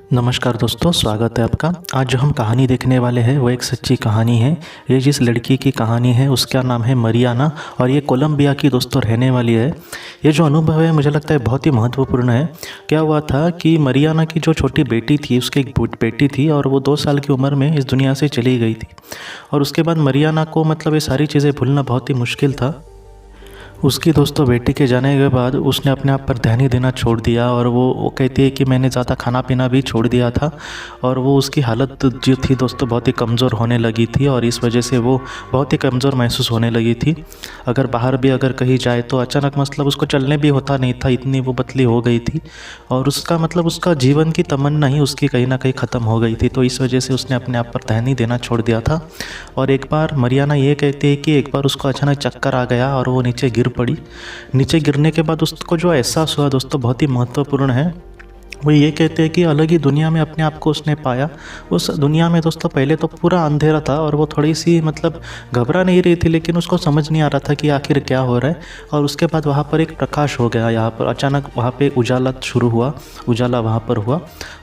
नमस्कार दोस्तों, स्वागत है आपका। आज जो हम कहानी देखने वाले हैं वो एक सच्ची कहानी है। ये जिस लड़की की कहानी है उसका नाम है मरियाना और ये कोलंबिया की दोस्तों रहने वाली है। ये जो अनुभव है मुझे लगता है बहुत ही महत्वपूर्ण है। क्या हुआ था कि मरियाना की जो छोटी बेटी थी, उसकी एक बेटी थी और वो 2 साल की उम्र में इस दुनिया से चली गई थी। और उसके बाद मरियाना को मतलब ये सारी चीज़ें भूलना बहुत ही मुश्किल था। उसकी दोस्तों बेटी के जाने के बाद उसने अपने आप पर ध्यान ही देना छोड़ दिया और वो कहती है कि मैंने ज़्यादा खाना पीना भी छोड़ दिया था और वो उसकी हालत जो थी दोस्तों बहुत ही कमज़ोर होने लगी थी और इस वजह से वो बहुत ही कमज़ोर महसूस होने लगी थी। अगर बाहर भी अगर कहीं जाए तो अचानक मतलब उसको चलने भी होता नहीं था, इतनी वो पतली हो गई थी और उसका मतलब उसका जीवन की तमन्ना ही उसकी कहीं ना कहीं ख़त्म हो गई थी। तो इस वजह से उसने अपने आप पर ध्यान ही देना छोड़ दिया था। और एक बार मरियाना ये कहती है कि एक बार उसको अचानक चक्कर आ गया और वो नीचे गिर पड़ी। नीचे गिरने के बाद उसको जो एहसास हुआ दोस्तों बहुत ही महत्वपूर्ण है। वो ये कहते हैं कि अलग ही दुनिया में अपने आप को उसने पाया। उस दुनिया में दोस्तों पहले तो पूरा अंधेरा था और वो थोड़ी सी मतलब घबरा नहीं रही थी, लेकिन उसको समझ नहीं आ रहा था कि आखिर क्या हो रहा है। और उसके बाद वहाँ पर एक प्रकाश हो गया, यहाँ पर अचानक वहाँ पे उजाला शुरू हुआ, उजाला वहाँ पर हुआ।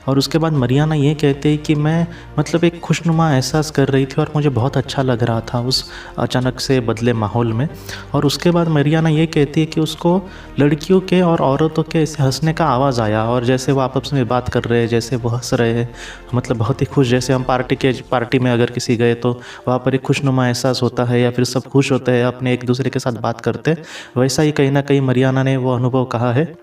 और उसके बाद मरियाना ये कहते हैं कि मैं मतलब एक खुशनुमा एहसास कर रही थी और मुझे बहुत अच्छा लग रहा था उस अचानक से बदले माहौल में। और उसके बाद मरियाना ये कहती है कि उसको लड़कियों के और औरतों के ऐसे हंसने का आवाज़ आया और जैसे वो आपस में बात कर रहे हैं, जैसे वो हंस रहे हैं, मतलब बहुत ही खुश। जैसे हम पार्टी में अगर किसी गए तो वहाँ पर एक खुशनुमा एहसास होता है या फिर सब खुश होते हैं, अपने एक दूसरे के साथ बात करते हैं। वैसा ही कहीं ना कहीं मरियाना ने वो अनुभव कहा है।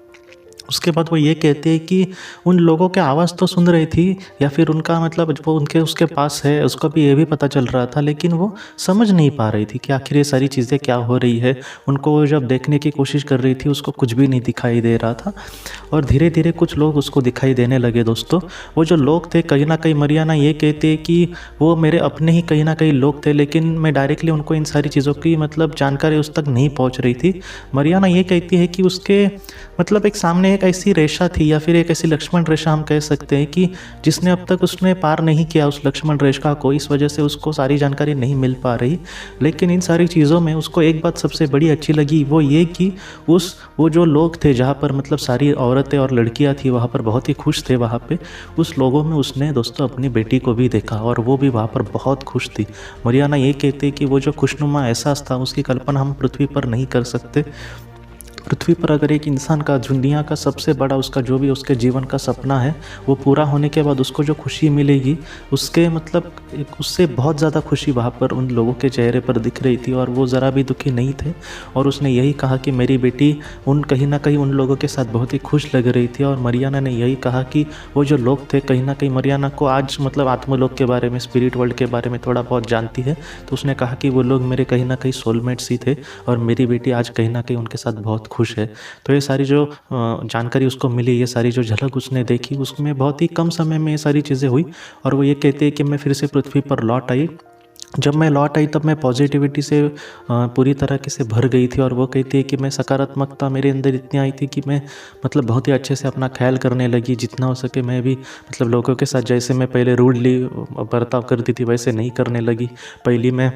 उसके बाद वो ये कहते हैं कि उन लोगों के आवाज़ तो सुन रही थी या फिर उनका मतलब वो उनके उसके पास है उसका भी ये भी पता चल रहा था, लेकिन वो समझ नहीं पा रही थी कि आखिर ये सारी चीज़ें क्या हो रही है। उनको वो जब देखने की कोशिश कर रही थी उसको कुछ भी नहीं दिखाई दे रहा था। और धीरे धीरे कुछ लोग उसको दिखाई देने लगे दोस्तों। वो जो लोग थे कहीं ना कहीं मरियाना ये कहते हैं कि वो मेरे अपने ही कहीं ना कहीं लोग थे, लेकिन मैं डायरेक्टली उनको इन सारी चीज़ों की मतलब जानकारी उस तक नहीं पहुंच रही थी। मरियाना ये कहती है कि उसके मतलब एक सामने एक ऐसी रेखा थी या फिर एक ऐसी लक्ष्मण रेखा हम कह सकते हैं कि जिसने अब तक उसने पार नहीं किया उस लक्ष्मण रेखा को, इस वजह से उसको सारी जानकारी नहीं मिल पा रही। लेकिन इन सारी चीज़ों में उसको एक बात सबसे बड़ी अच्छी लगी, वो ये कि वो जो लोग थे जहाँ पर मतलब सारी औरतें और लड़कियाँ थी वहाँ पर बहुत ही खुश थे। वहाँ पे उस लोगों में उसने दोस्तों अपनी बेटी को भी देखा और वो भी वहाँ पर बहुत खुश थी। मरियाना ये कहते कि वो जो खुशनुमा एहसास था उसकी कल्पना हम पृथ्वी पर नहीं कर सकते। पृथ्वी पर अगर एक इंसान का दुनिया का सबसे बड़ा उसका जो भी उसके जीवन का सपना है वो पूरा होने के बाद उसको जो खुशी मिलेगी उसके मतलब उससे बहुत ज़्यादा खुशी वहाँ पर उन लोगों के चेहरे पर दिख रही थी और वो ज़रा भी दुखी नहीं थे। और उसने यही कहा कि मेरी बेटी उन कहीं ना कहीं उन लोगों के साथ बहुत ही खुश लग रही थी। और मरियाना ने यही कहा कि वो जो लोग थे कहीं ना कहीं मरियाना को आज मतलब आत्मलोक के बारे में, स्पिरिट वर्ल्ड के बारे में थोड़ा बहुत जानती है, तो उसने कहा कि वो लोग मेरे कहीं ना कहीं सोलमेट्स ही थे और मेरी बेटी आज कहीं ना कहीं उनके साथ बहुत खुश है। तो ये सारी जो जानकारी उसको मिली, ये सारी जो झलक उसने देखी, उसमें बहुत ही कम समय में ये सारी चीज़ें हुई। और वो ये कहते हैं कि मैं फिर से पृथ्वी पर लौट आई। जब मैं लौट आई तब मैं पॉजिटिविटी से पूरी तरीके से भर गई थी और वो कहती है कि मैं सकारात्मकता मेरे अंदर इतनी आई थी कि मैं मतलब बहुत ही अच्छे से अपना ख्याल करने लगी। जितना हो सके मैं भी मतलब लोगों के साथ जैसे मैं पहले रूडली बर्ताव करती थी वैसे नहीं करने लगी। पहली मैं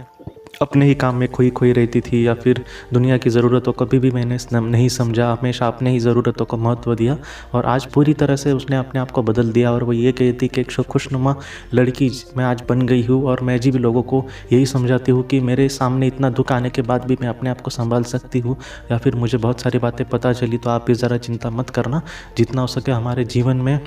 अपने ही काम में खोई खोई रहती थी या फिर दुनिया की ज़रूरतों को कभी भी मैंने नहीं समझा, हमेशा अपने ही ज़रूरतों को महत्व दिया। और आज पूरी तरह से उसने अपने आप को बदल दिया और वो ये कहती कि एक खुशनुमा लड़की मैं आज बन गई हूँ और मैं जी भी लोगों को यही समझाती हूँ कि मेरे सामने इतना दुख आने के बाद भी मैं अपने आप को संभाल सकती हूँ या फिर मुझे बहुत सारी बातें पता चली। तो आप भी ज़रा चिंता मत करना, जितना हो सके हमारे जीवन में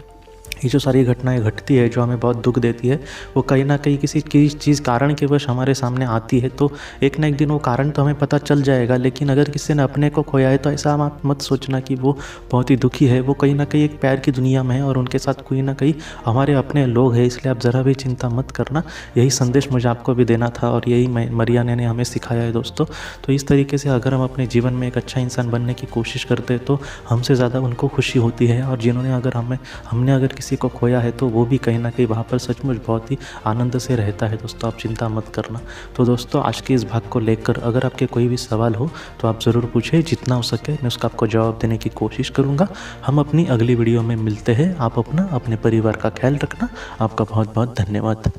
ये जो सारी घटनाएं घटती है जो हमें बहुत दुख देती है वो कहीं ना कहीं किसी चीज़ कारण के वश हमारे सामने आती है। तो एक ना एक दिन वो कारण तो हमें पता चल जाएगा, लेकिन अगर किसी ने अपने को खोया है तो ऐसा आप मत सोचना कि वो बहुत ही दुखी है। वो कहीं ना कहीं एक प्यार की दुनिया में है और उनके साथ कोई ना कहीं हमारे अपने लोग हैं, इसलिए आप ज़रा भी चिंता मत करना। यही संदेश मुझे आपको भी देना था और यही मरियाना ने हमें सिखाया है दोस्तों। तो इस तरीके से अगर हम अपने जीवन में एक अच्छा इंसान बनने की कोशिश करते हैं तो हमसे ज़्यादा उनको खुशी होती है। और जिन्होंने अगर हमने अगर किसी को खोया है तो वो भी कहीं ना कहीं वहाँ पर सचमुच बहुत ही आनंद से रहता है दोस्तों। आप चिंता मत करना। तो दोस्तों आज के इस भाग को लेकर अगर आपके कोई भी सवाल हो तो आप ज़रूर पूछें, जितना हो सके मैं उसका आपको जवाब देने की कोशिश करूँगा। हम अपनी अगली वीडियो में मिलते हैं। आप अपने परिवार का ख्याल रखना। आपका बहुत बहुत धन्यवाद।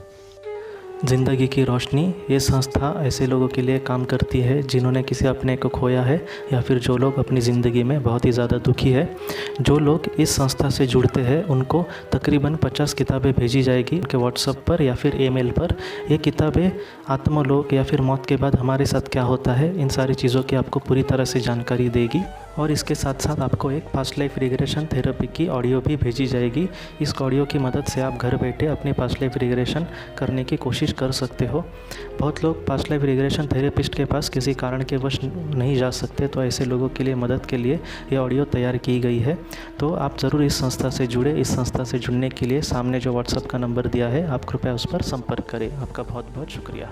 ज़िंदगी की रोशनी ये संस्था ऐसे लोगों के लिए काम करती है जिन्होंने किसी अपने को खोया है या फिर जो लोग अपनी ज़िंदगी में बहुत ही ज़्यादा दुखी है। जो लोग इस संस्था से जुड़ते हैं उनको तकरीबन 50 किताबें भेजी जाएगी उनके व्हाट्सएप पर या फिर ईमेल पर। ये किताबें आत्मलोक या फिर मौत के बाद हमारे साथ क्या होता है इन सारी चीज़ों की आपको पूरी तरह से जानकारी देगी। और इसके साथ साथ आपको एक पास्ट लाइफ रिग्रेशन थेरेपी की ऑडियो भी भेजी जाएगी। इस ऑडियो की मदद से आप घर बैठे अपनी पास्ट लाइफ रिग्रेशन करने की कोशिश कर सकते हो। बहुत लोग पास्ट लाइफ रिग्रेशन थेरेपिस्ट के पास किसी कारण के वश नहीं जा सकते, तो ऐसे लोगों के लिए मदद के लिए ये ऑडियो तैयार की गई है। तो आप ज़रूर इस संस्था से जुड़े। इस संस्था से जुड़ने के लिए सामने जो व्हाट्सएप का नंबर दिया है आप कृपया उस पर संपर्क करें। आपका बहुत बहुत शुक्रिया।